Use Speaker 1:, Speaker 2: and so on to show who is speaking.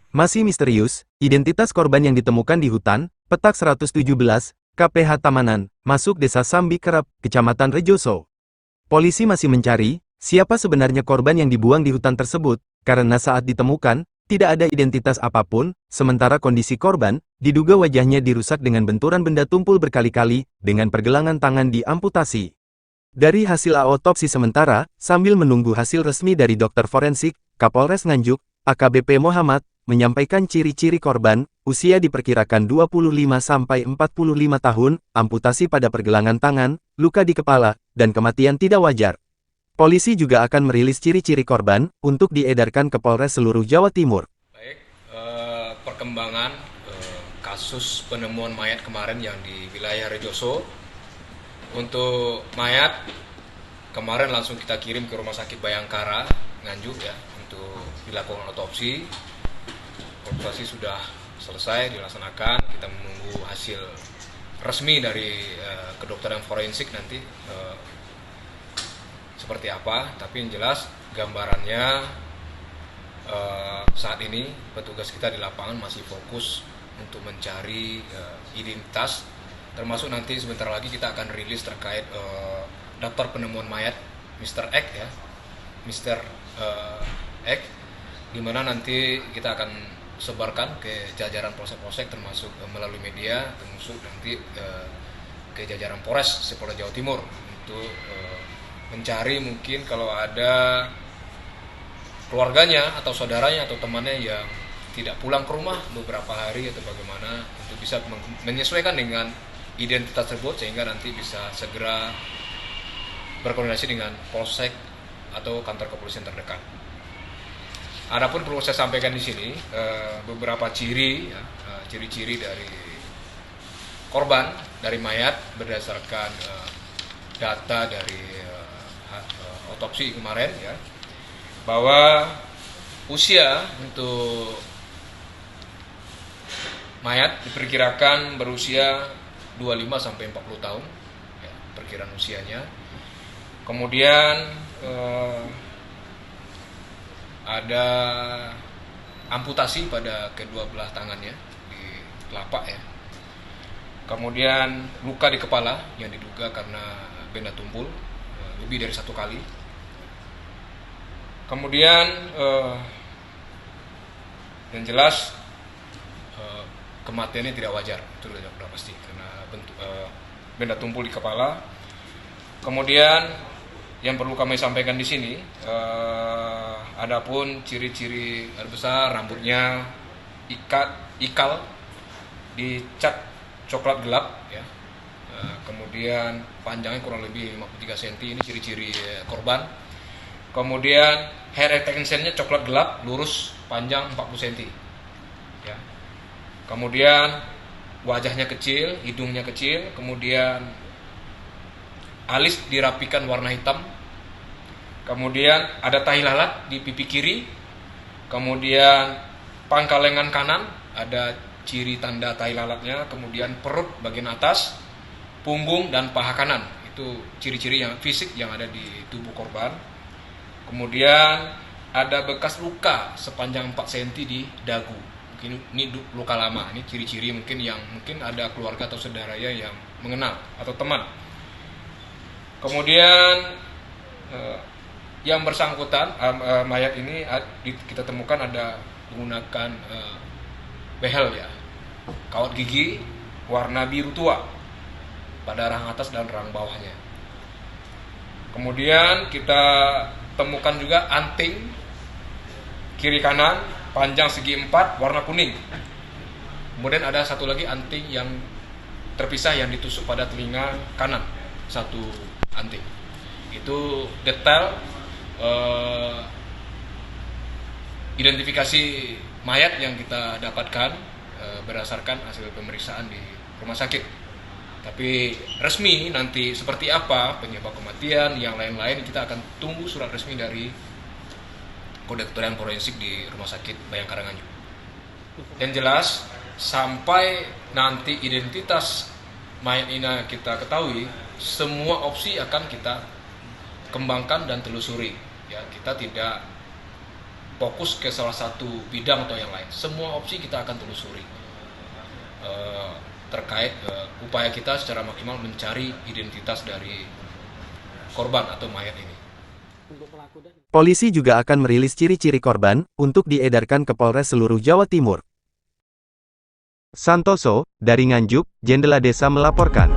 Speaker 1: Masih misterius, identitas korban yang ditemukan di hutan, petak 117, KPH Tamanan, masuk desa Sambi Kerep, Kecamatan Rejoso. Polisi masih mencari, siapa sebenarnya korban yang dibuang di hutan tersebut, karena saat ditemukan, tidak ada identitas apapun, sementara kondisi korban, diduga wajahnya dirusak dengan benturan benda tumpul berkali-kali, dengan pergelangan tangan diamputasi. Dari hasil autopsi sementara, sambil menunggu hasil resmi dari dokter forensik, Kapolres Nganjuk, AKBP Muhammad, menyampaikan ciri-ciri korban, usia diperkirakan 25-45 tahun, amputasi pada pergelangan tangan, luka di kepala, dan kematian tidak wajar. Polisi juga akan merilis ciri-ciri korban, untuk diedarkan ke Polres seluruh Jawa Timur.
Speaker 2: Baik, perkembangan kasus penemuan mayat kemarin yang di wilayah Rejoso. Untuk mayat, kemarin langsung kita kirim ke Rumah Sakit Bayangkara, Nganjuk ya, untuk dilakukan otopsi. Otopsi sudah selesai dilaksanakan, kita menunggu hasil resmi dari kedokteran forensik nanti seperti apa. Tapi yang jelas gambarannya saat ini petugas kita di lapangan masih fokus untuk mencari identitas, termasuk nanti sebentar lagi kita akan rilis terkait daftar penemuan mayat Mr. X ya, Mr. X, di mana nanti kita akan sebarkan ke jajaran polsek-polsek termasuk melalui media, termasuk nanti ke jajaran Polres Polda Jawa Timur untuk mencari mungkin kalau ada keluarganya atau saudaranya atau temannya yang tidak pulang ke rumah beberapa hari atau bagaimana, untuk bisa menyesuaikan dengan identitas tersebut sehingga nanti bisa segera berkoordinasi dengan polsek atau kantor kepolisian terdekat. Adapun perlu saya sampaikan di sini beberapa ciri, ya, ciri-ciri dari korban, dari mayat berdasarkan data dari otopsi kemarin ya, bahwa usia untuk mayat diperkirakan berusia 25-40 tahun ya, perkiraan usianya. Kemudian ada amputasi pada kedua belah tangannya di telapak ya. Kemudian luka di kepala yang diduga karena benda tumpul lebih dari satu kali. Kemudian yang jelas kematiannya tidak wajar, itu sudah pasti karena benda tumpul di kepala. Kemudian yang perlu kami sampaikan di sini, adapun ciri-ciri besar, rambutnya ikal, dicat coklat gelap ya. Kemudian panjangnya kurang lebih 53 cm, ini ciri-ciri korban. Kemudian hair extensionnya coklat gelap, lurus, panjang 40 cm ya. Kemudian wajahnya kecil, hidungnya kecil, kemudian alis dirapikan warna hitam. Kemudian ada tahi lalat di pipi kiri. Kemudian pangkal lengan kanan ada ciri tanda tahi lalatnya. Kemudian perut bagian atas, punggung dan paha kanan. Itu ciri-ciri yang fisik yang ada di tubuh korban. Kemudian ada bekas luka sepanjang 4 cm di dagu. Mungkin ini luka lama. Ini ciri-ciri mungkin yang mungkin ada keluarga atau saudaranya yang mengenal atau teman. Kemudian yang bersangkutan mayat ini kita temukan ada menggunakan behel ya, kawat gigi warna biru tua pada rahang atas dan rahang bawahnya. Kemudian kita temukan juga anting kiri kanan panjang segi 4 warna kuning. Kemudian ada satu lagi anting yang terpisah yang ditusuk pada telinga kanan, satu anting. Itu detail identifikasi mayat yang kita dapatkan berdasarkan hasil pemeriksaan di rumah sakit. Tapi resmi nanti seperti apa penyebab kematian yang lain-lain kita akan tunggu surat resmi dari kedokteran forensik di rumah sakit Bayangkara Nganjuk. Yang jelas sampai nanti identitas mayat ini kita ketahui, semua opsi akan kita kembangkan dan telusuri ya. Kita tidak fokus ke salah satu bidang atau yang lain. Semua opsi kita akan telusuri terkait upaya kita secara maksimal mencari identitas dari korban atau mayat ini.
Speaker 1: Polisi juga akan merilis ciri-ciri korban untuk diedarkan ke Polres seluruh Jawa Timur. Santoso, dari Nganjuk, Jendela Desa melaporkan.